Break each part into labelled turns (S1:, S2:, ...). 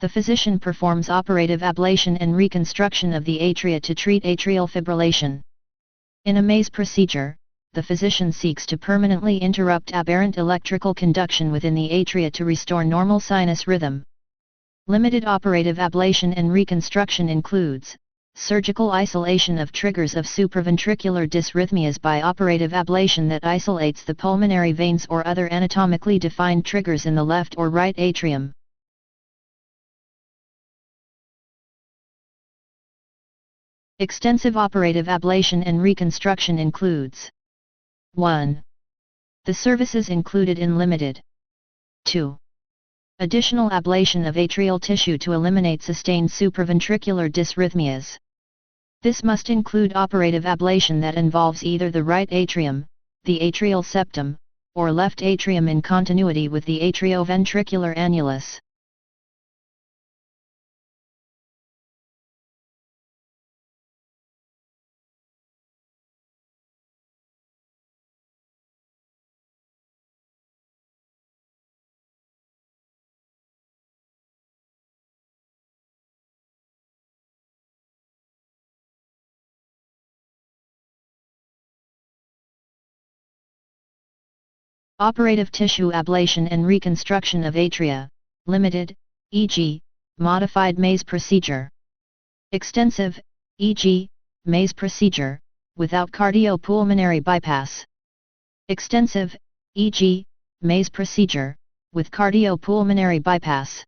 S1: The physician performs operative ablation and reconstruction of the atria to treat atrial fibrillation. In a maze procedure, the physician seeks to permanently interrupt aberrant electrical conduction within the atria to restore normal sinus rhythm. Limited operative ablation and reconstruction includes surgical isolation of triggers of supraventricular dysrhythmias by operative ablation that isolates the pulmonary veins or other anatomically defined triggers in the left or right atrium. Extensive operative ablation and reconstruction includes 1. The services included in limited. 2. Additional ablation of atrial tissue to eliminate sustained supraventricular dysrhythmias. This must include operative ablation that involves either the right atrium, the atrial septum, or left atrium in continuity with the atrioventricular annulus. Operative tissue ablation and reconstruction of atria, limited, e.g., modified maze procedure. Extensive, e.g., maze procedure, without cardiopulmonary bypass. Extensive, e.g., maze procedure, with cardiopulmonary bypass.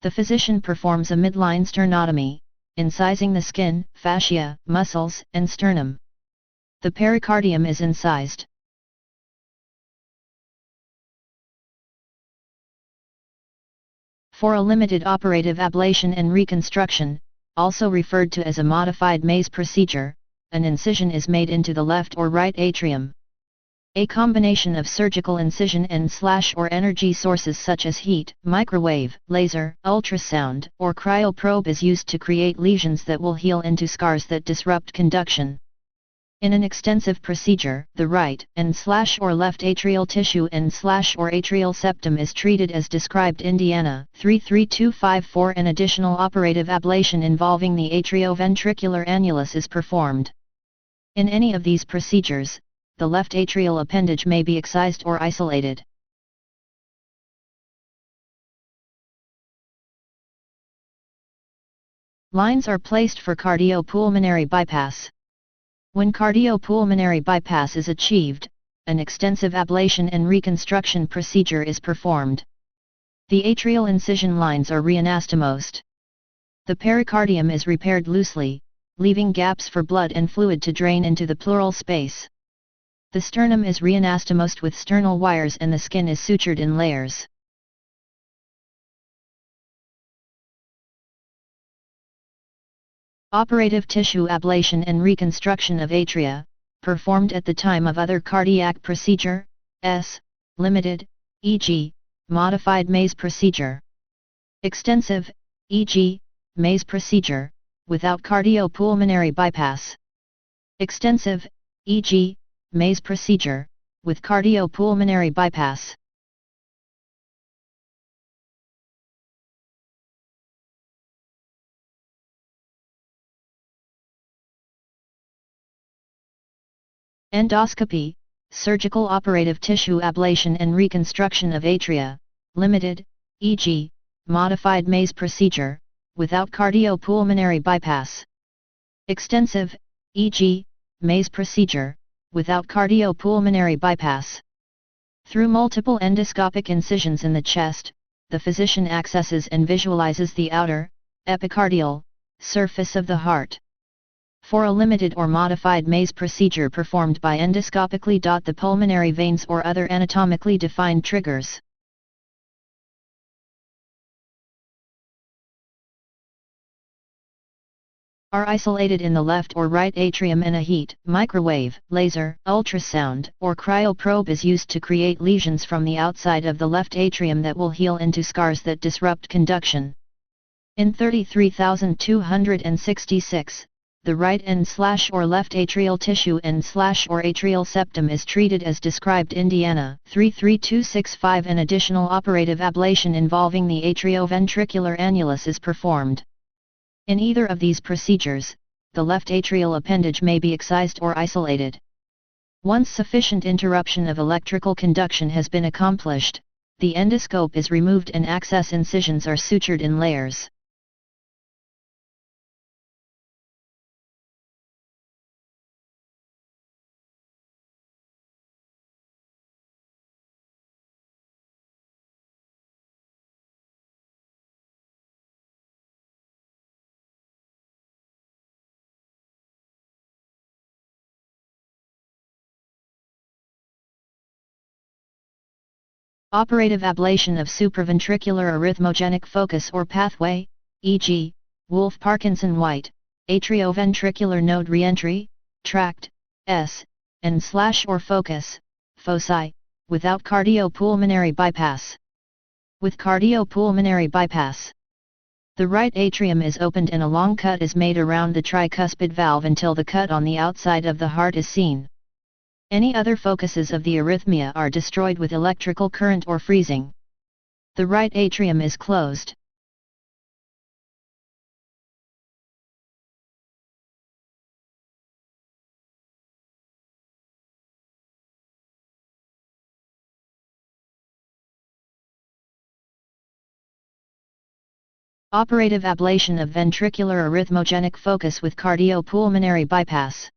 S1: The physician performs a midline sternotomy, incising the skin, fascia, muscles, and sternum. The pericardium is incised. For a limited operative ablation and reconstruction, also referred to as a modified maze procedure, an incision is made into the left or right atrium. A combination of surgical incision and/or energy sources such as heat, microwave, laser, ultrasound, or cryoprobe is used to create lesions that will heal into scars that disrupt conduction. In an extensive procedure, the right and/or left atrial tissue and/or atrial septum is treated as described Indiana 33254. An additional operative ablation involving the atrioventricular annulus is performed. In any of these procedures, the left atrial appendage may be excised or isolated. Lines are placed for cardiopulmonary bypass. When cardiopulmonary bypass is achieved, an extensive ablation and reconstruction procedure is performed. The atrial incision lines are reanastomosed. The pericardium is repaired loosely, leaving gaps for blood and fluid to drain into the pleural space. The sternum is reanastomosed with sternal wires and the skin is sutured in layers. Operative tissue ablation and reconstruction of atria, performed at the time of other cardiac procedure, limited, e.g., modified maze procedure. Extensive, e.g., maze procedure, without cardiopulmonary bypass. Extensive, e.g., maze procedure, with cardiopulmonary bypass. Endoscopy, surgical operative tissue ablation and reconstruction of atria, limited, e.g., modified maze procedure, without cardiopulmonary bypass. Extensive, e.g., maze procedure, without cardiopulmonary bypass. Through multiple endoscopic incisions in the chest, the physician accesses and visualizes the outer, epicardial, surface of the heart. For a limited or modified maze procedure performed by endoscopically, the pulmonary veins or other anatomically defined triggers are isolated in the left or right atrium, and a heat, microwave, laser, ultrasound, or cryoprobe is used to create lesions from the outside of the left atrium that will heal into scars that disrupt conduction. In 33,266, the right and/or left atrial tissue and/or atrial septum is treated as described. Indiana 33265. An additional operative ablation involving the atrioventricular annulus is performed. In either of these procedures, the left atrial appendage may be excised or isolated. Once sufficient interruption of electrical conduction has been accomplished, the endoscope is removed and access incisions are sutured in layers. Operative ablation of supraventricular arrhythmogenic focus or pathway, e.g., Wolff-Parkinson-White, atrioventricular node reentry, tract, S, and/or focus, foci, without cardiopulmonary bypass. With cardiopulmonary bypass, the right atrium is opened and a long cut is made around the tricuspid valve until the cut on the outside of the heart is seen. Any other focuses of the arrhythmia are destroyed with electrical current or freezing. The right atrium is closed. Operative ablation of ventricular arrhythmogenic focus with cardiopulmonary bypass.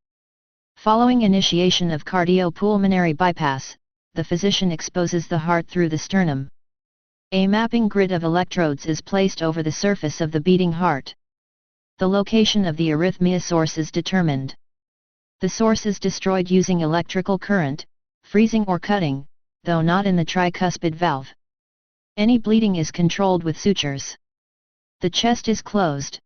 S1: Following initiation of cardiopulmonary bypass, the physician exposes the heart through the sternum. A mapping grid of electrodes is placed over the surface of the beating heart. The location of the arrhythmia source is determined. The source is destroyed using electrical current, freezing or cutting, though not in the tricuspid valve. Any bleeding is controlled with sutures. The chest is closed.